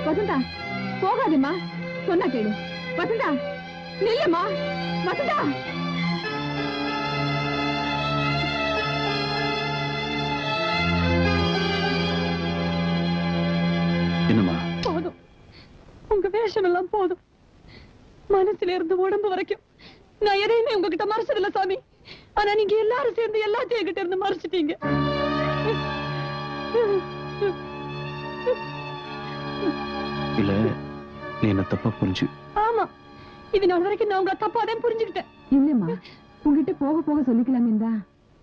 வசந்தா போகாதேம்மா, சொன்னா கேளு. வசந்தா நில்லம்மா, வசந்தா. என்னம்மா? போதும், உங்க வேஷம் எல்லாம் போதும். மனசுல இருந்து உடம்பு வரைக்கும் நான் எதையுமே உங்ககிட்ட மறைச்சதில்ல சாமி. ஆனா நீங்க எல்லாரும் சேர்ந்து எல்லாத்தையும் என்கிட்ட இருந்து மறைச்சிட்டீங்க. இல்ல, நீ என்ன தப்பா புரிஞ்சு. ஆமா, இது நாள் வரைக்கும் நான் உங்களை தப்பாதான் புரிஞ்சுக்கிட்டேன். இல்லம்மா, உங்ககிட்ட போக போக சொல்லிக்கலாமே.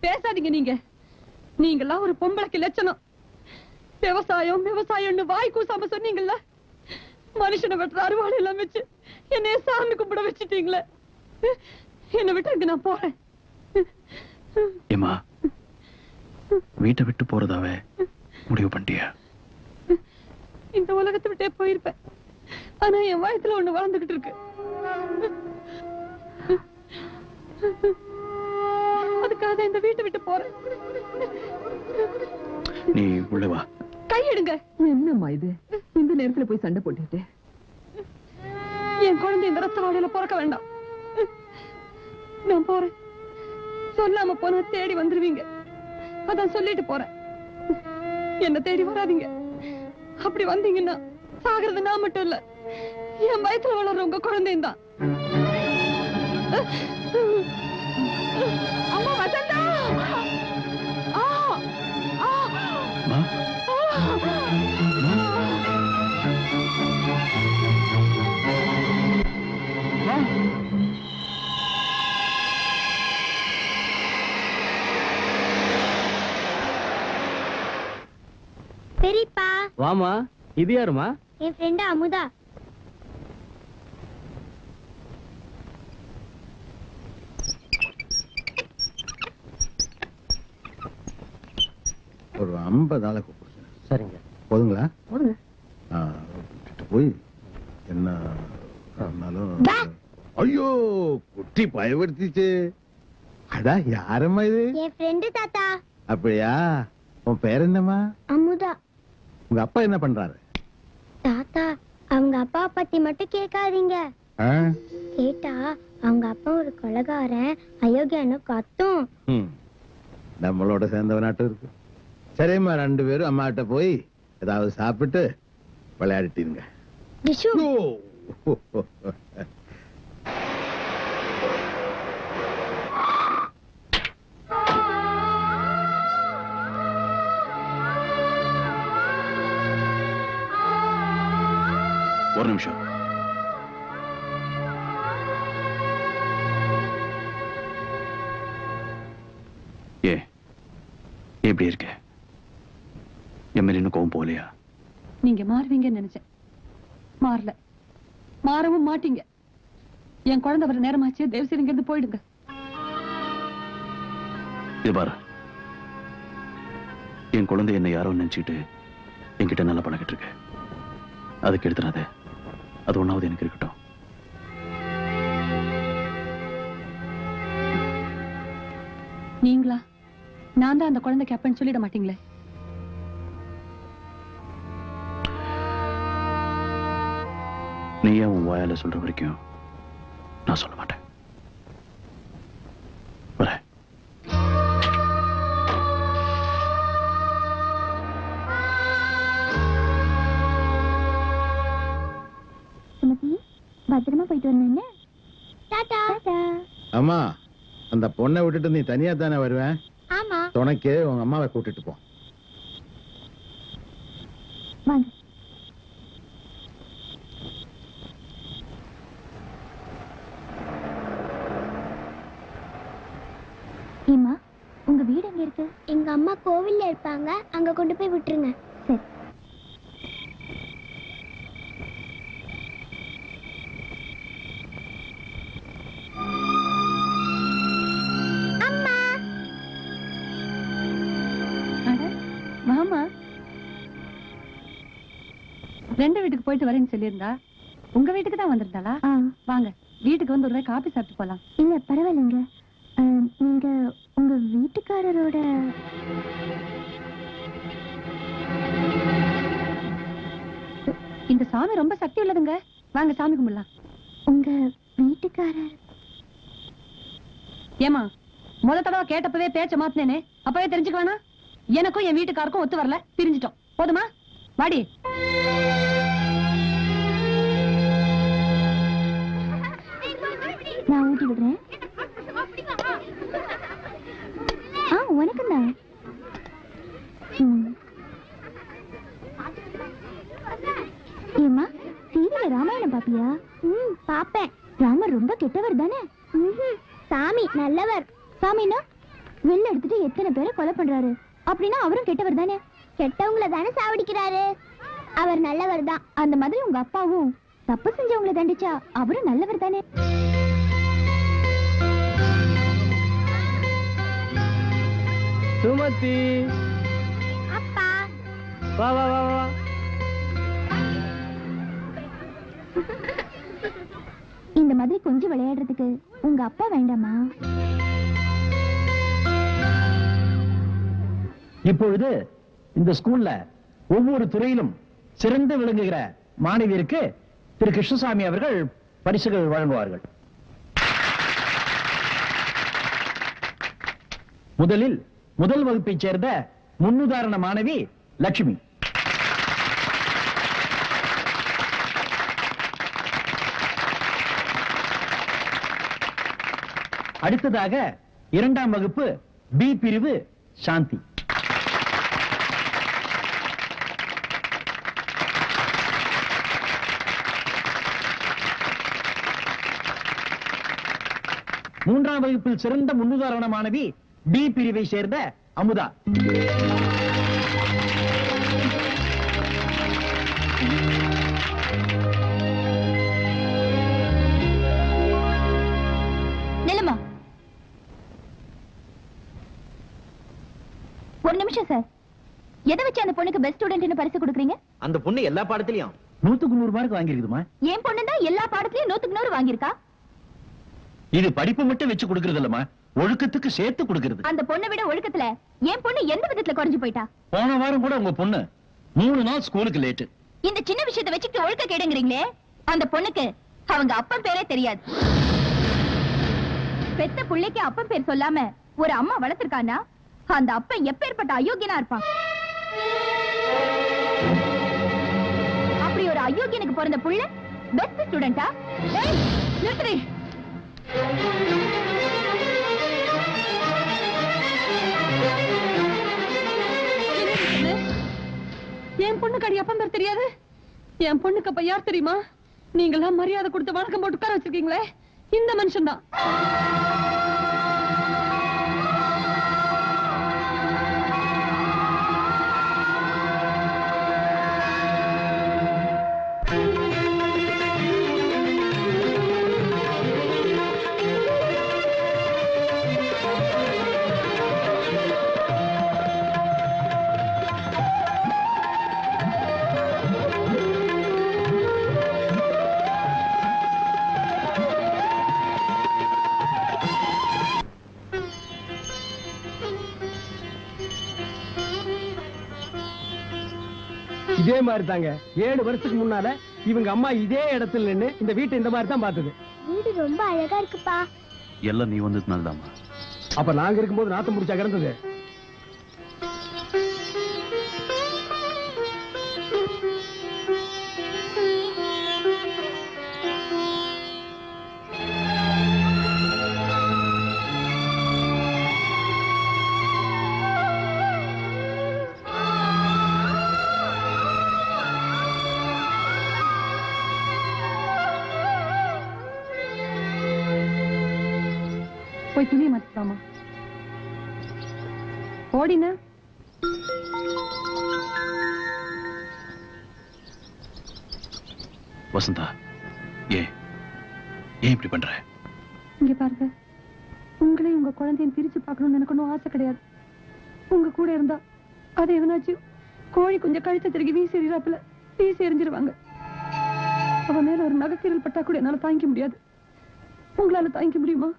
பேசாதீங்க நீங்க. நீங்கெல்லாம் ஒரு பொம்பளைக்கு லட்சணம். விவசாயம் விவசாயம்னு வாய் கூசாம சொன்னீங்கல்ல, மனுஷனை வெட்டுற அறுவாள் எல்லாம் வச்சு என்னைய சாமி கும்பிட வச்சுட்டீங்களே. என்னை விட்டு நான் போறேன். ஏமா, வீட்டை விட்டு போறதாவே முடிவு பண்ணிட்டியா? இந்த உலகத்தை விட்டே போயிருப்பேன். ஆனா என் வயசுல ஒண்ணு வளர்ந்துகிட்டு இருக்கு. அதுக்காக இந்த வீட்டை விட்டு போறேன். நீ உள்ள வா. கையெடுங்க. என்னம்மா இது, இந்த நேரத்துல போய் சண்டை போட்டுட்டு? என் குழந்தை இந்த ரத்த வாடையில பிறக்க வேண்டாம். நான் போறேன். சொல்லாம போனா தேடி வந்துருவீங்க. அதான் சொல்லிட்டு போறேன். என்ன தேடி வராதீங்க. அப்படி வந்தீங்கன்னா சாகிறது நான் மட்டும் இல்ல, என் வயசுல வளர்ற உங்க குழந்தையும் தான். அம்மா வசந்தா! பெரியப்பா வாமா. இது யாருமா? என் ஃப்ரெண்ட் அமுதா. ஒரு 50 ஆளை கூப்பிடுங்க. சரிங்க. போதுங்களா? போதுங்க. போய் என்ன ஆனாலும். ஐயோ, குட்டி பயப்படுத்திச்சு. அதான் யாரம்மா இது? என் ஃப்ரெண்ட் தாத்தா. அப்படியா? உன் பேர் என்னம்மா? அமுதா. உங்க அப்பா என்ன பண்றாரு? தாத்தா, அவங்க அப்பா பத்தி மட்டும் கேட்காதீங்க. கேட்டா அவங்க அப்பா ஒரு கொலைகாரன், அயோக்கியன்னு கத்தும். நம்மளோட சேர்ந்தவனாட்டம் இருக்கு. சரிம்மா, 2 பேரும் அம்மா கிட்ட போய் ஏதாவது சாப்பிட்டு விளையாடிட்டீங்க. ஒரு நிமிஷம். எப்படி இருக்க? என் மேல இன்னும் கோவம் போகலையா? நீங்க மாறுவீங்கன்னு நினைச்சேன். மாறல, மாறவும் மாட்டீங்க. என் குழந்தை வர நேரமாச்சு. தயவு செய்து இங்கிருந்து போயிடுங்க. இது பாரு, என் குழந்தை என்ன யாரோ நினைச்சுட்டு என்கிட்ட நல்லா பழகிட்டு இருக்கு. அதுக்கு எடுத்துறாத. அது ஒண்ணாவது எனக்கு இருக்கட்டும். நீங்களா? நான் தான் அந்த குழந்தைக்கு அப்பன்னு சொல்லிட மாட்டீங்களே? நீ ஏன் உன் வாயால சொல்ற வரைக்கும் நான் சொல்ல மாட்டேன். வரேன். பத்திரமா போயிட்டு வரணும். டாடா. அம்மா, அந்த பொண்ணை விட்டுட்டு நீ தனியா தானே வருவேன்? ஆமா. துணைக்கு உங்க அம்மாவை கூட்டிட்டு போ. வாங்க. ஏமா, உங்க வீடு எங்க இருக்கு? எங்க அம்மா கோவில்ல இருப்பாங்க, அங்க கொண்டு போய் விட்டுருங்க. சரி. மாமா, ரெண்டு வீட்டுக்கு போயிட்டு வரேன்னு சொல்லியிருந்தா உங்க வீட்டுக்கு தான் வந்திருந்தாளா? வாங்க, வீட்டுக்கு வந்து ஒரு காபி சாப்பிட்டு போலாம். இல்ல பரவாயில்லைங்க. நீங்க உங்க வீட்டுக்காரரோட இந்த சாமி ரொம்ப சக்தி உள்ளதுங்க. வாங்க சாமி கும்பிடலாம். உங்க வீட்டுக்காரர் ஏமா முத தடவை கேட்டப்பவே பேச்ச மாத்தினேனே, அப்பவே தெரிஞ்சுக்க வேணா? எனக்கும் என் வீட்டுக்காருக்கும் ஒத்து வரல, பிரிஞ்சிட்டோம். போதுமா? வாடி. நான் ஊட்டி விடுறேன். உனக்கும் தான். ஏமா டிவில ராமாயணம் பாப்பியா? பாப்பேன். ராமர் ரொம்ப கெட்டவர் தானே? சாமி நல்லவர். சாமின்னா வெள்ள எடுத்துட்டு எத்தனை பேரை கொலை பண்றாரு, அப்படின்னா அவரும் கெட்டவர் தானே? கெட்டவங்கள தானே சாவடிக்கிறாரு. அவர் நல்லவர் தான். அந்த மாதிரி உங்க அப்பாவும் தப்பு செஞ்சவங்களை தண்டிச்சா அவரும் நல்லவர் தானே? சுமதி, அப்பா வா வா வா வா. இந்த மாதிரி கொஞ்சம் விளையாடுறதுக்கு உங்க அப்பா வேண்டாமா? இப்பொழுது இந்த ஸ்கூல்ல ஒவ்வொரு துறையிலும் சிறந்து விளங்குகிற மாணவியருக்கு திரு கிருஷ்ணசாமி அவர்கள் பரிசுகள் வழங்குவார்கள். முதலில் முதல் வகுப்பைச் சேர்ந்த முன்னுதாரண மாணவி லட்சுமி. அடுத்ததாக இரண்டாம் வகுப்பு பி பிரிவு சாந்தி. மூன்றாம் வகுப்பில் சிறந்த முன்னுதாரண மாணவி டி பிரிவை சேர்ந்த அமுதா. நிலமா ஒரு நிமிஷம் சார். எதை வச்சு அந்த பொண்ணுக்கு பெஸ்ட் ஸ்டூடெண்ட் பரிசு கொடுக்குறீங்க? அந்த பொண்ணு எல்லா பாடத்திலையும் 100க்கு 100 மார்க் வாங்கியிருக்குதுமா. என் பொண்ணு தான் எல்லா பாடத்திலயும் 100க்கு 100 வாங்கியிருக்கா. இது படிப்பு மட்டும் வச்சு கொடுக்கிறது இல்லமா, ஒழுக்கத்துக்கு சேர்த்து கொடுக்கிறது. அந்த பொண்ணை விட ஒழுக்கத்துல என் பொண்ணு எந்த விதத்துல குறைஞ்சு போயிட்டா? போன வாரம் கூட உங்க பொண்ணு 3 நாள் ஸ்கூலுக்கு லேட்டு. இந்த சின்ன விஷயத்தை வச்சுட்டு ஒழுக்க கேடுங்கிறீங்களே. அந்த பொண்ணுக்கு அவங்க அப்பன் பேரே தெரியாது. பெத்த பிள்ளைக்கு அப்பன் பேர் சொல்லாம ஒரு அம்மா வளர்த்திருக்கானா அந்த அப்பன் எப்பேற்பட்ட அயோக்கியனா இருப்பான். அப்படி ஒரு அயோக்கியனுக்கு பிறந்த புள்ள பெஸ்ட் ஸ்டூடெண்டா? நிறுத்துறே. என் பொண்ணுக்கு அடி அப்பன் பேர் தெரியாது? என் பொண்ணுக்கு அப்ப யார் தெரியுமா? நீங்களாம் மரியாதை கொடுத்து வணக்கம் போட்டு உட்கார வச்சிருக்கீங்களே, இந்த மனுஷன் தான். இதே மாதிரி தாங்க 7 வருஷத்துக்கு முன்னால இவங்க அம்மா இதே இடத்துல நின்னு இந்த வீட்டை இந்த மாதிரி தான் பார்த்தது. வீடு ரொம்ப அழகா இருக்குப்பா. எல்லாம் நீ வந்ததுனால தான்மா. அப்ப நாங்க இருக்கும்போது நாத்தம் முடிச்சா கிடந்தது. போய் துணியை மாத்திக்கலாமா? ஓடினா வசந்தா, ஏன் இப்படி பண்ற? இங்க பாருங்க, உங்களையும் உங்க குழந்தையும் பிரிச்சு பார்க்கணும்னு எனக்கு ஒன்றும் ஆசை கிடையாது. உங்க கூட இருந்தா அது எதனாச்சும் கோழி கொஞ்சம் கழுத்தை திருக்கி வீசி எறிறாப்புல வீசி எறிஞ்சிருவாங்க. அவ மேல ஒரு நகைக்கீரல் பட்டா கூட என்னால தாங்கிக்க முடியாது. உங்களால தாங்கிக்க முடியுமா?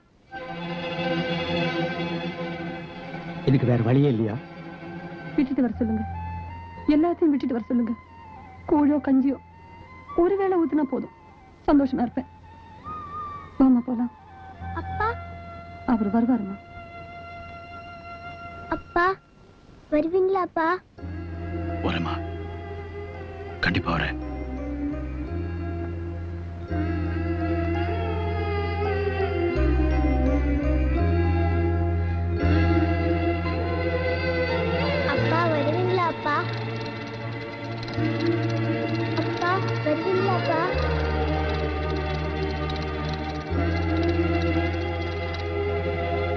இதுக்கு வேற வழியே இல்லையா? விட்டுட்டு வர சொல்லுங்க, எல்லாத்தையும் விட்டுட்டு வர சொல்லுங்க. கூழோ கஞ்சியோ ஒருவேளை ஊத்துனா போதும், சந்தோஷமா இருப்பேன். வாமா போலாம். அப்பா அவர் வருவாருமா. அப்பா வருவீங்களா? அப்பா வரேம்மா, கண்டிப்பா வரேன்.